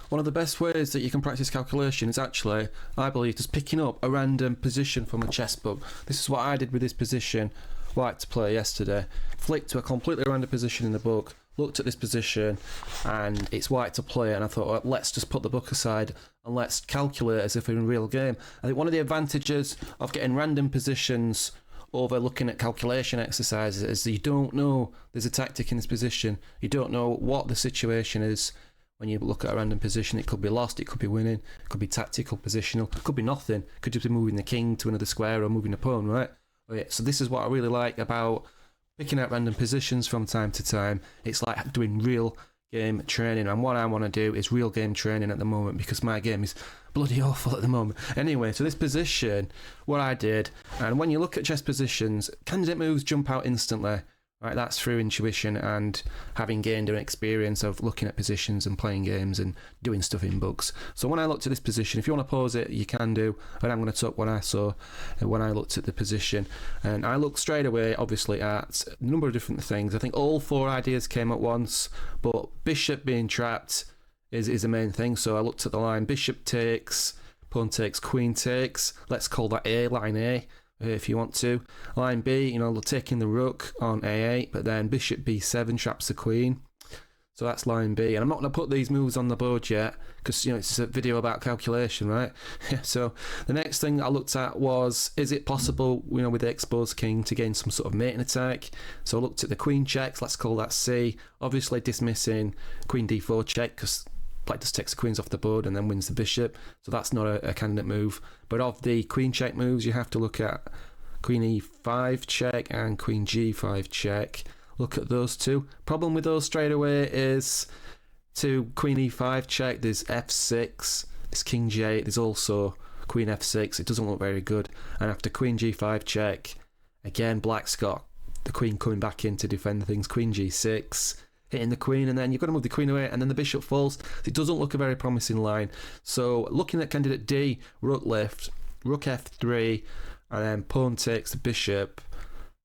one of the best ways that you can practice calculation is actually, I believe, just picking up a random position from a chess book. This is what I did with this position, white to play yesterday. Flicked to a completely random position in the book, looked at this position, and it's white to play, and I thought, well, let's just put the book aside and let's calculate as if we're in a real game. I think one of the advantages of getting random positions over looking at calculation exercises is that you don't know there's a tactic in this position. You don't know what the situation is when you look at a random position. It could be lost, it could be winning, it could be tactical, positional, it could be nothing. It could just be moving the king to another square or moving a pawn, right? So this is what I really like about picking out random positions from time to time. It's like doing real game training, and what I want to do is real game training at the moment because my game is bloody awful at the moment. Anyway, so this position, what I did, and when you look at chess positions, candidate moves jump out instantly, right? That's through intuition and having gained an experience of looking at positions and playing games and doing stuff in books. So when I looked at this position, if you want to pause it, you can do, and I'm going to talk what I saw when I looked at the position. And I looked straight away, obviously, at a number of different things. I think all four ideas came at once, but bishop being trapped is the main thing. So I looked at the line, bishop takes, pawn takes, queen takes. Let's call that A, line A, if you want to. Line B, taking the rook on A8, but then bishop B7 traps the queen. So that's line B. And I'm not going to put these moves on the board yet, because it's a video about calculation, right? So the next thing I looked at was, is it possible, with the exposed king to gain some sort of mating attack? So I looked at the queen checks, let's call that C. Obviously dismissing queen D4 check, because black just takes the queens off the board and then wins the bishop. So that's not a candidate move. But of the queen check moves, you have to look at queen E5 check and queen G5 check. Look at those two. Problem with those straight away is to queen E5 check, there's F6, there's king G8, there's also queen F6. It doesn't look very good. And after queen G5 check, again, black's got the queen coming back in to defend things. Queen G6, hitting the queen, and then you've got to move the queen away, and then the bishop falls. It doesn't look a very promising line. So looking at candidate D, rook left, rook F3, and then pawn takes the bishop,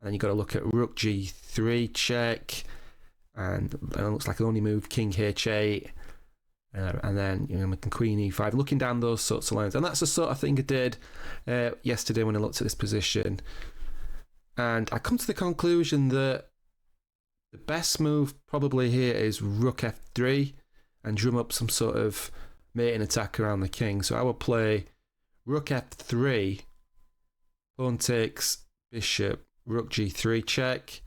and then you've got to look at rook G3 check, and it looks like I only move king H8, and then queen E5. Looking down those sorts of lines, and that's the sort of thing I did yesterday when I looked at this position, and I come to the conclusion that the best move probably here is rook F3 and drum up some sort of mating attack around the king. So I will play rook F3, pawn takes bishop, rook G3 check,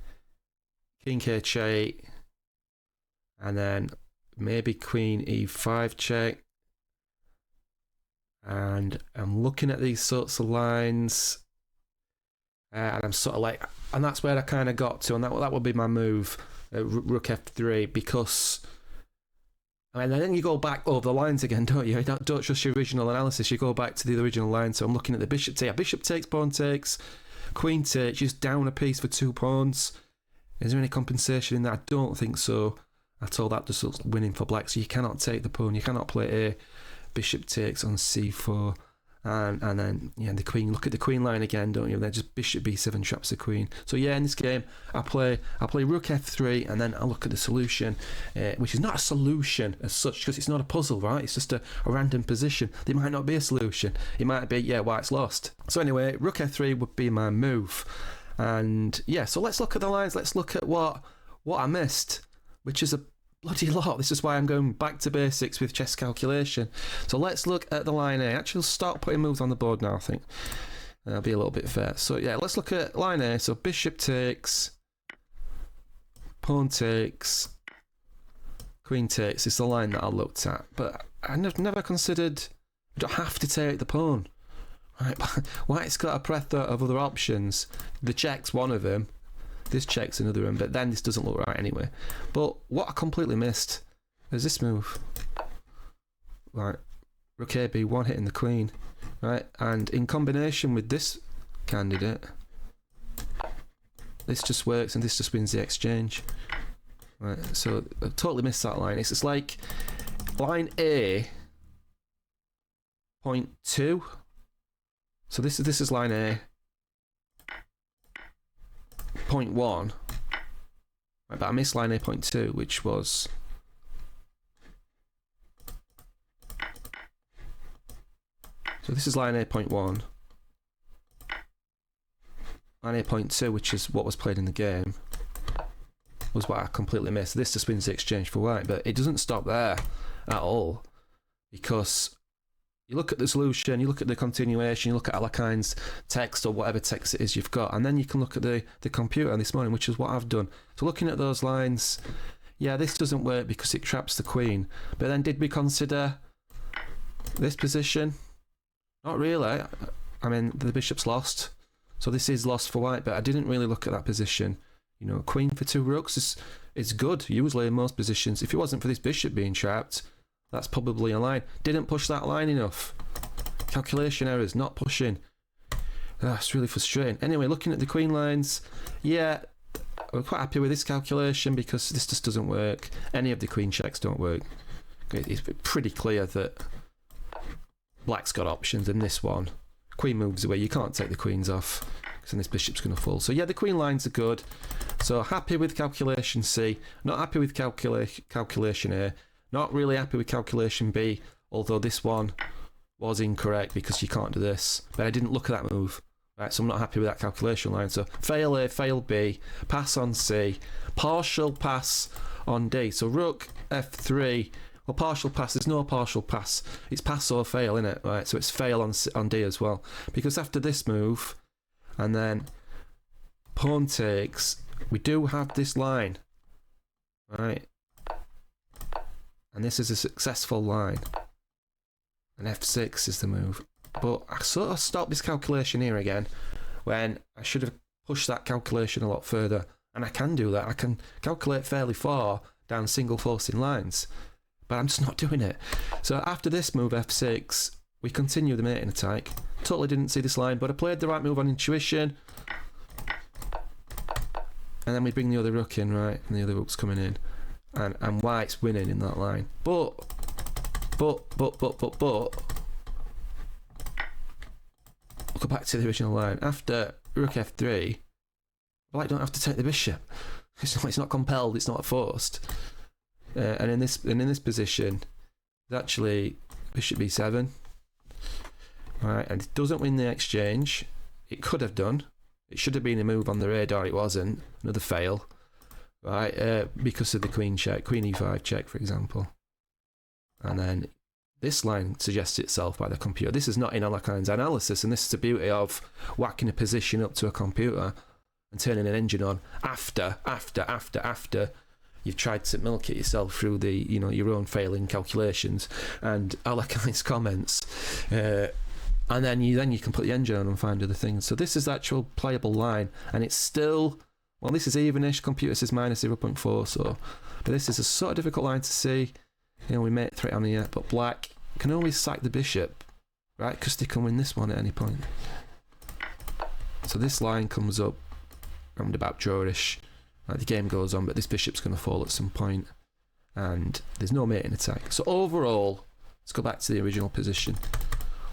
king H8, and then maybe queen E5 check. And I'm looking at these sorts of lines, and I'm sort of like, and that's where I kind of got to, and that would be my move, rook F3, because and then you go back over the lines again, don't you? Don't trust your original analysis. You go back to the original line. So I'm looking at the bishop take. Bishop takes, pawn takes, queen takes, just down a piece for 2 pawns. Is there any compensation in that? I don't think so at all. That just looks winning for black. So you cannot take the pawn. You cannot play A. Bishop takes on C4. And then the queen. Look at the queen line again, don't you? Then just bishop B7 traps the queen. So yeah, in this game I play rook F3, and then I look at the solution, which is not a solution as such, because it's not a puzzle, right? It's just a random position. There might not be a solution. It might be, white's lost. So anyway, rook F3 would be my move, and so let's look at the lines. Let's look at what I missed, which is a bloody lot. This is why I'm going back to basics with chess calculation. So let's look at the line A. Actually, start putting moves on the board now, I think. That'll be a little bit fair. So yeah, let's look at line A. So bishop takes, pawn takes, queen takes is the line that I looked at. But I never considered, you don't have to take the pawn. Right? White's got a plethora of other options. The check's one of them. This check's another one, but then this doesn't look right anyway. But what I completely missed is this move. Right, rook AB1 hitting the queen, right? And in combination with this candidate, this just works and this just wins the exchange. Right, so I totally missed that line. It's just like line A, point 2. So this is line A. 0.1, right, but I missed line A.2, which was So this is line 8.1. Line 8.2, which is what was played in the game, was what I completely missed. This just wins the exchange for white, but it doesn't stop there at all, because you look at the solution, you look at the continuation, you look at Alakind's text or whatever text it is you've got, and then you can look at the computer this morning, which is what I've done. So looking at those lines, yeah, this doesn't work because it traps the queen. But then did we consider this position? Not really. I mean, the bishop's lost, so this is lost for white, but I didn't really look at that position. You know, queen for 2 rooks is good, usually in most positions. If it wasn't for this bishop being trapped, that's probably a line. Didn't push that line enough. Calculation errors, not pushing. That's really frustrating. Anyway, looking at the queen lines, yeah, I'm quite happy with this calculation because this just doesn't work. Any of the queen checks don't work. It's pretty clear that black's got options in this one. Queen moves away, you can't take the queens off, because then this bishop's going to fall. So yeah, the queen lines are good. So happy with calculation C, not happy with calculation A, not really happy with calculation B, although this one was incorrect because you can't do this. But I didn't look at that move. Right, so I'm not happy with that calculation line. So fail A, fail B, pass on C, partial pass on D. So rook F3, well, partial pass, there's no partial pass. It's pass or fail, isn't it? Right, so it's fail on D as well. Because after this move, and then pawn takes, we do have this line. Right. And this is a successful line. And F6 is the move. But I sort of stopped this calculation here again, when I should have pushed that calculation a lot further. And I can do that. I can calculate fairly far down single forcing lines. But I'm just not doing it. So after this move, F6, we continue the mating attack. Totally didn't see this line, but I played the right move on intuition. And then we bring the other rook in, right? And the other rook's coming in. And white's winning in that line. But. We'll go back to the original line. After rook F3, black don't have to take the bishop. It's not compelled, it's not forced. And in this position, it's actually bishop b7. Right, and it doesn't win the exchange. It could have done. It should have been a move on the radar. It wasn't. Another fail. Right, because of the queen check, queen e5 check, for example. And then this line suggests itself by the computer. This is not in Alakind's analysis, and this is the beauty of whacking a position up to a computer and turning an engine on after you've tried to milk it yourself through the, you know, your own failing calculations and Alakind's comments. And then you can put the engine on and find other things. So this is the actual playable line, and it's still, well, this is evenish. Computer says minus 0.4, so, but this is a sort of difficult line to see. You know, we made 3 on here, but black can always sack the bishop, right? Because they can win this one at any point. So this line comes up round about drawish. Like the game goes on, but this bishop's going to fall at some point, and there's no mating attack. So overall, let's go back to the original position.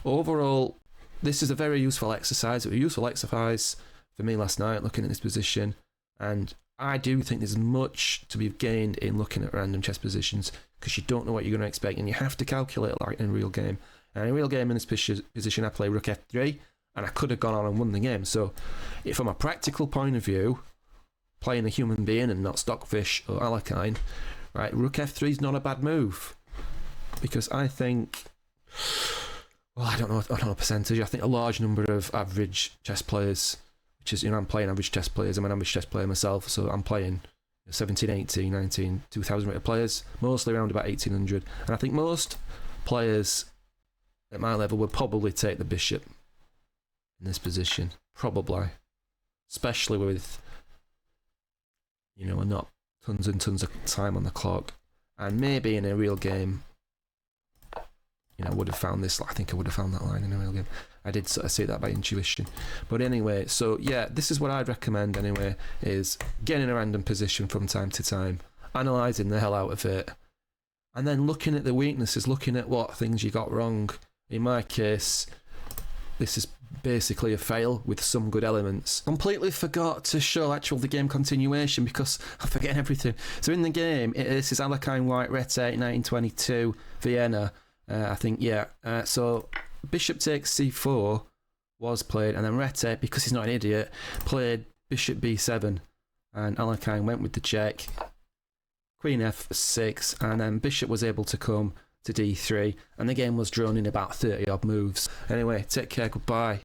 Overall, this is a very useful exercise. It was a useful exercise for me last night, looking at this position, and I do think there's much to be gained in looking at random chess positions, because you don't know what you're going to expect, and you have to calculate like in a real game. And in a real game in this position, I play rook f3, and I could have gone on and won the game. So, from a practical point of view, playing a human being and not Stockfish or Alakind, right, rook f3 is not a bad move, because I think, well, I don't know percentage. I think a large number of average chess players, which is, you know, I'm playing average chess players. I'm an average chess player myself, so I'm playing 17, 18, 19, 2000 rated players, mostly around about 1800. And I think most players at my level would probably take the bishop in this position, probably, especially with, you know, not tons and tons of time on the clock. And maybe in a real game, you know, I would have found this. I think I would have found that line in a real game. I did sort of see that by intuition. But anyway, so yeah, this is what I'd recommend anyway, is getting a random position from time to time, analysing the hell out of it, and then looking at the weaknesses, looking at what things you got wrong. In my case, this is basically a fail with some good elements. Completely forgot to show the game continuation because I'm forgetting everything. So in the game, this is Alakind White, Rete, 1922, Vienna. I think, yeah. So bishop takes c4 was played, and then Rete, because he's not an idiot, played bishop b7, and Alekhine went with the check, queen f6, and then bishop was able to come to d3, and the game was drawn in about 30 odd moves. Anyway, take care, goodbye.